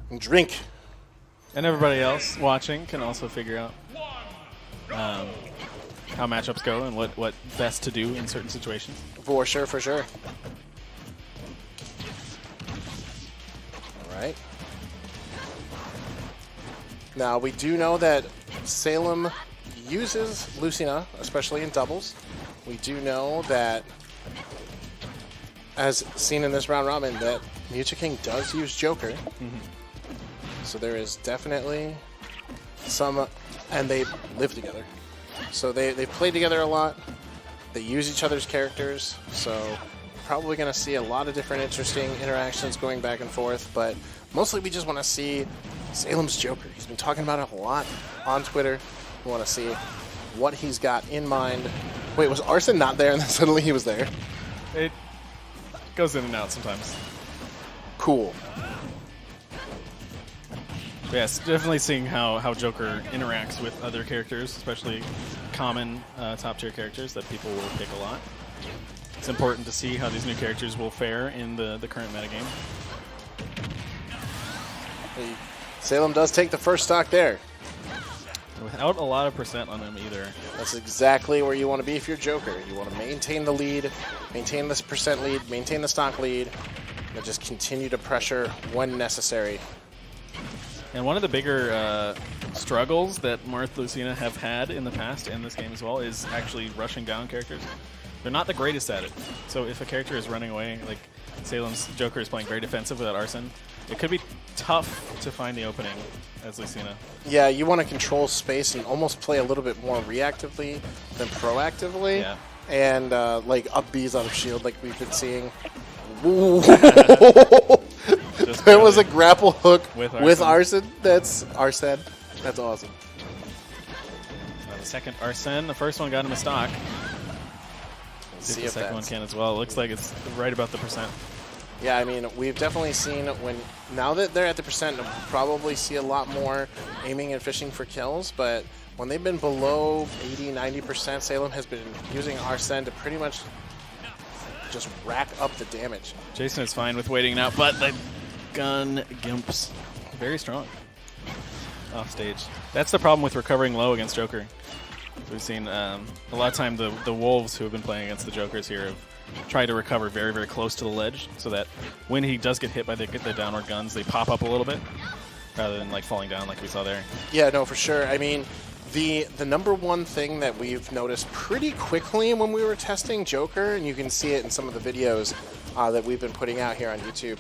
And drink. And everybody else watching can also figure out how matchups go and what best to do in certain situations. For sure, for sure. All right. Now, we do know that Salem uses Lucina, especially in doubles. We do know that, as seen in this round robin, that Mew2King does use Joker. So there is definitely some, and they live together. So they play together a lot. They use each other's characters. So probably going to see a lot of different interesting interactions going back and forth. But mostly we just want to see Salem's Joker. He's been talking about it a lot on Twitter. We want to see what he's got in mind. Wait, was Arson not there and then suddenly he was there? It goes in and out sometimes. Cool. Yes, definitely seeing how Joker interacts with other characters, especially common top-tier characters that people will pick a lot. It's important to see how these new characters will fare in the current metagame. Salem does take the first stock there. Without a lot of percent on him either. That's exactly where you want to be if you're Joker. You want to maintain the lead, maintain this percent lead, maintain the stock lead, and just continue to pressure when necessary. And one of the bigger struggles that Marth Lucina have had in the past in this game as well is actually rushing down characters. They're not the greatest at it. So if a character is running away, like Salem's Joker is playing very defensive without Arson, it could be tough to find the opening as Lucina. Yeah, you want to control space and almost play a little bit more reactively than proactively. Yeah. And like up B's out of shield like we've been seeing. Ooh. There was a grapple hook with Arson. That's Arson. That's awesome. The second Arson. The first one got him a stock. See if the second one can as well. It looks like it's right about the percent. Yeah, I mean, we've definitely seen now that they're at the percent, we'll probably see a lot more aiming and fishing for kills, but when they've been below 80, 90%, Salem has been using Arson to pretty much just rack up the damage. Jason is fine with waiting out, but the gun gimps very strong off stage. That's the problem with recovering low against Joker. We've seen a lot of time the Wolves who have been playing against the Jokers here have tried to recover very, very close to the ledge so that when he does get hit by the downward guns, they pop up a little bit rather than like falling down like we saw there. Yeah, no, for sure. I mean, the number one thing that we've noticed pretty quickly when we were testing Joker, and you can see it in some of the videos that we've been putting out here on YouTube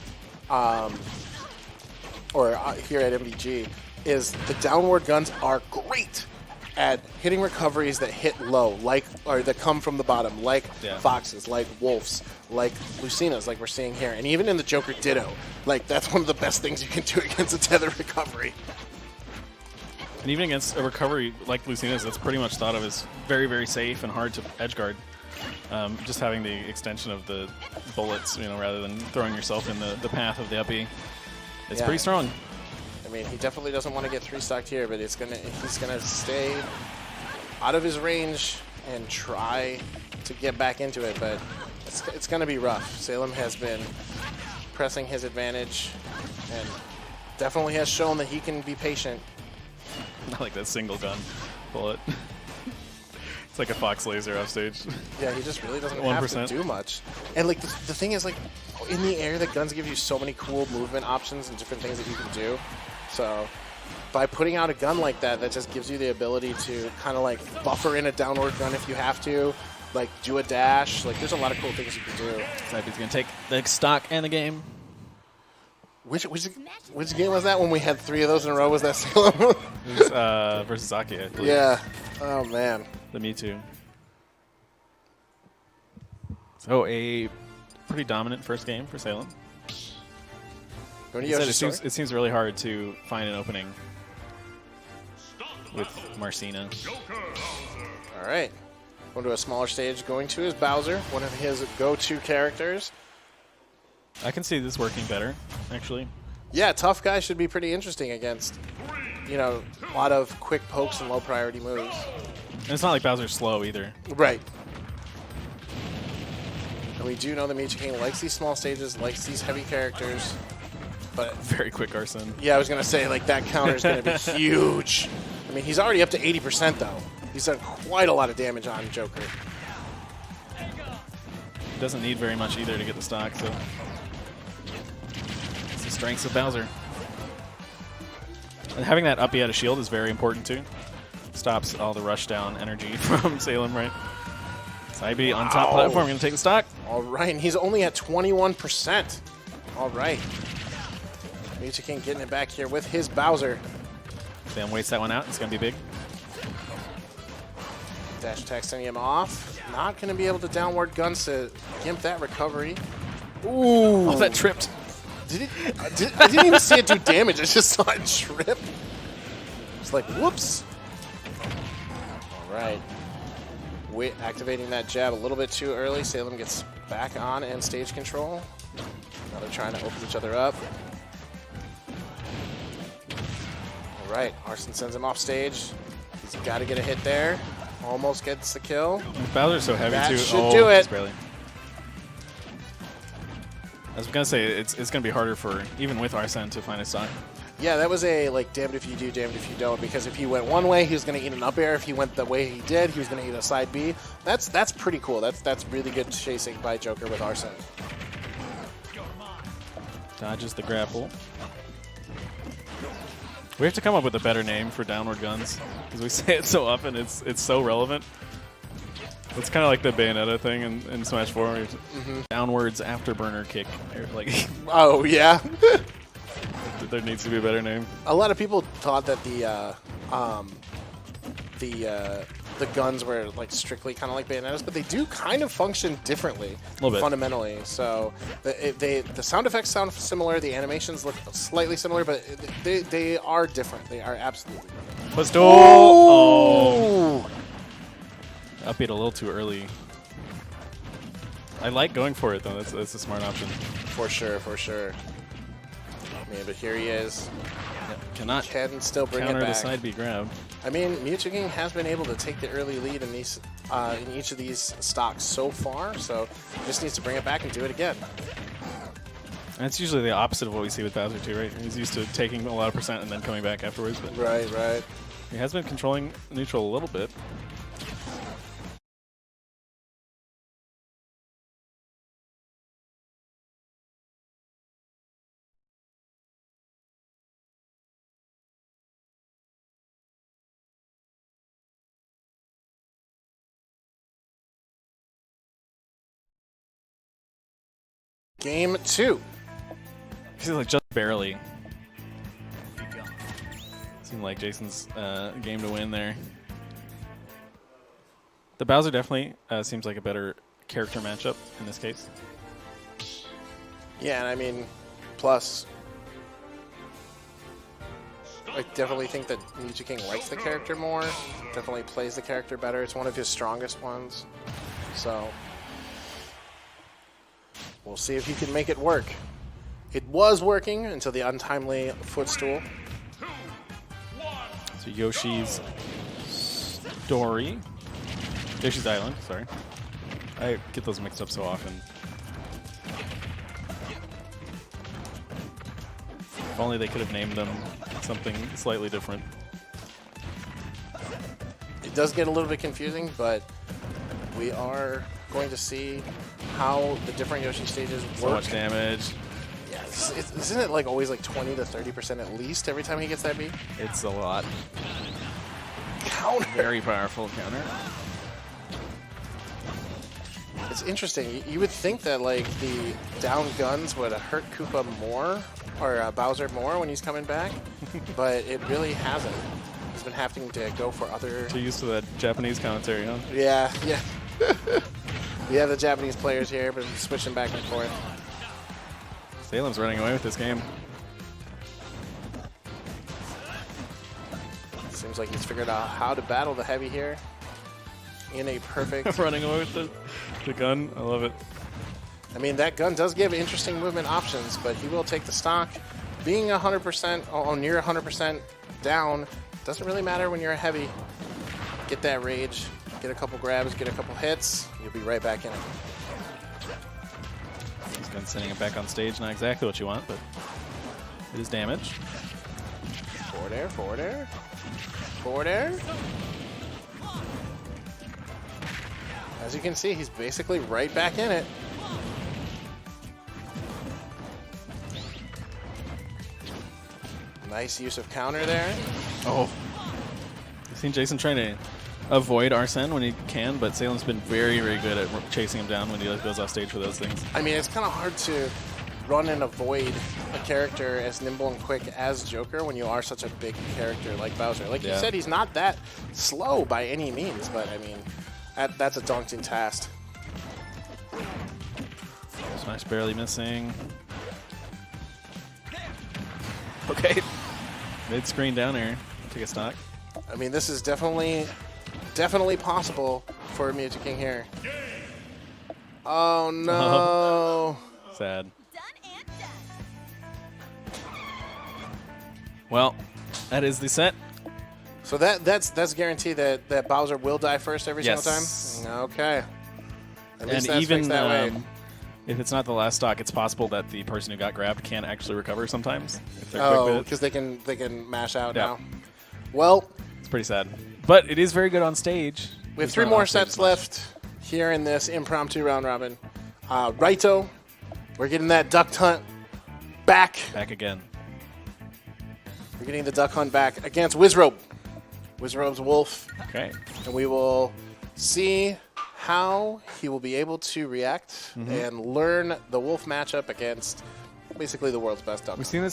or here at MVG, is the downward guns are great at hitting recoveries that hit low, or that come from the bottom, like Foxes, like Wolves, like Lucinas, like we're seeing here. And even in the Joker Ditto, like that's one of the best things you can do against a tether recovery. And even against a recovery like Lucina's, that's pretty much thought of as very, very safe and hard to edgeguard. Just having the extension of the bullets, rather than throwing yourself in the path of the up B. It's pretty strong. I mean, he definitely doesn't want to get 3-stocked here, but he's gonna stay out of his range and try to get back into it, but it's gonna be rough. Salem has been pressing his advantage and definitely has shown that he can be patient. Not like that single gun bullet. It's like a Fox laser off stage. Yeah, he just really doesn't 1%. have to do much. And like the thing is, like in the air, the guns give you so many cool movement options and different things that you can do. So by putting out a gun like that, that just gives you the ability to kind of like buffer in a downward gun if you have to, like do a dash. Like there's a lot of cool things you can do. He's going to take the stock and the game. Which game was that when we had 3 of those in a row? Was that Salem? It was, versus Aki, I believe. Yeah. Oh, man. The Mew2. So a pretty dominant first game for Salem. It seems really hard to find an opening with Marcina. All right. Going to a smaller stage, going to his Bowser, one of his go-to characters. I can see this working better, actually. Yeah, tough guy should be pretty interesting against, a lot of quick pokes and low priority moves. And it's not like Bowser's slow either. Right. And we do know that Mew2King likes these small stages, likes these heavy characters. But Very quick Arsene. yeah, I was going to say, like, that counter is going to be huge. I mean, he's already up to 80%, though. He's done quite a lot of damage on Joker. He doesn't need very much either to get the stock, so it's the strengths of Bowser. And having that up B out of shield is very important, too. Stops all the rush down energy from Salem, right? Side B on top platform, going to take the stock. All right, and he's only at 21%. All right. Mew2King getting it back here with his Bowser. Sam waits that one out. It's going to be big. Dash attack sending him off. Not going to be able to downward guns to gimp that recovery. Ooh. Oh, that tripped. I didn't even see it do damage. I just saw it trip. It's like, whoops. All right. Activating that jab a little bit too early. Salem gets back on and stage control. Now they're trying to open each other up. All right, Arsene sends him off stage. He's got to get a hit there. Almost gets the kill. Bowser's so heavy, That too. should do it. Just barely. I was going to say, it's going to be harder for, even with Arsene, to find a stock. Yeah, that was a, like, damned if you do, damned if you don't, because if he went one way, he was going to eat an up air. If he went the way he did, he was going to eat a side B. That's pretty cool. That's really good chasing by Joker with Arsene. Dodges the grapple. We have to come up with a better name for downward guns, because we say it so often, it's so relevant. It's kind of like the Bayonetta thing in Smash 4. Downwards afterburner kick. Like, Oh, yeah. there needs to be a better name. A lot of people thought that the guns were like strictly kind of like Bayonettas, but they do kind of function differently, Little bit. fundamentally. So the sound effects sound similar, the animations look slightly similar, but they are different. They are absolutely different. Pistol! Oh! Upbeat a little too early. I like going for it, though. That's a smart option. For sure, for sure. Man, but here he is. Cannot Can still bring it counter back. the side B grab. I mean, Mew2King has been able to take the early lead in these, in each of these stocks so far, so just needs to bring it back and do it again. And it's usually the opposite of what we see with Bowser, too, right? He's used to taking a lot of percent and then coming back afterwards. But Right, right. he has been controlling neutral a little bit. Game 2. He's like just barely. Seemed like Jason's game to win there. The Bowser definitely seems like a better character matchup in this case. Yeah, and I mean, plus, I definitely think that Mew2King likes the character more, definitely plays the character better. It's one of his strongest ones, so we'll see if he can make it work. It was working until the untimely footstool. So Yoshi's story. Yoshi's Island, sorry. I get those mixed up so often. If only they could have named them something slightly different. It does get a little bit confusing, but we are going to see how the different Yoshi stages work. So much damage. Yeah, isn't it like always like 20 to 30% at least every time he gets that beat? It's a lot. Counter. Very powerful counter. It's interesting. You would think that like the down guns would hurt Koopa more, or Bowser more when he's coming back, but it really hasn't. He's been having to go for other... Too used to that Japanese commentary, huh? Yeah, yeah. We have the Japanese players here, but switching back and forth. Salem's running away with this game. Seems like he's figured out how to battle the heavy here in a perfect... Running away with the gun. I love it. I mean, that gun does give interesting movement options, but he will take the stock. Being 100%, oh, near 100% down, doesn't really matter when you're a heavy. Get that rage, get a couple grabs, get a couple hits, you'll be right back in it. He's been sending it back on stage. Not exactly what you want, but It is damage. Forward air, forward air. Forward air. As you can see, he's basically right back in it. Nice use of counter there. Oh. I've seen Jason trying to avoid Arsene when he can, but Salem's been very, very good at chasing him down when he goes off stage for those things. I mean, it's kind of hard to run and avoid a character as nimble and quick as Joker when you are such a big character like Bowser. Like you said, he's not that slow by any means, but I mean, that's a daunting task. Smash barely missing. Okay. Mid-screen down air. Take a stock. I mean, this is definitely possible for Mew2King here. Oh, no. Sad. Well, that is the set. So that's guaranteed that Bowser will die first every single time? Okay. At least And even that way. if it's not the last stock, it's possible that the person who got grabbed can actually recover sometimes. If they're Oh, quick with it. because they can mash out now. Well, It's pretty sad. But it is very good on stage. we have It's 3 not more on stage sets as much. left here in this impromptu round robin. Raito, we're getting that duck hunt back. Back again. We're getting the duck hunt back against Wizrobe. Wizrobe's Wolf. Okay. And we will see how he will be able to react and learn the Wolf matchup against basically the world's best duck. We've seen this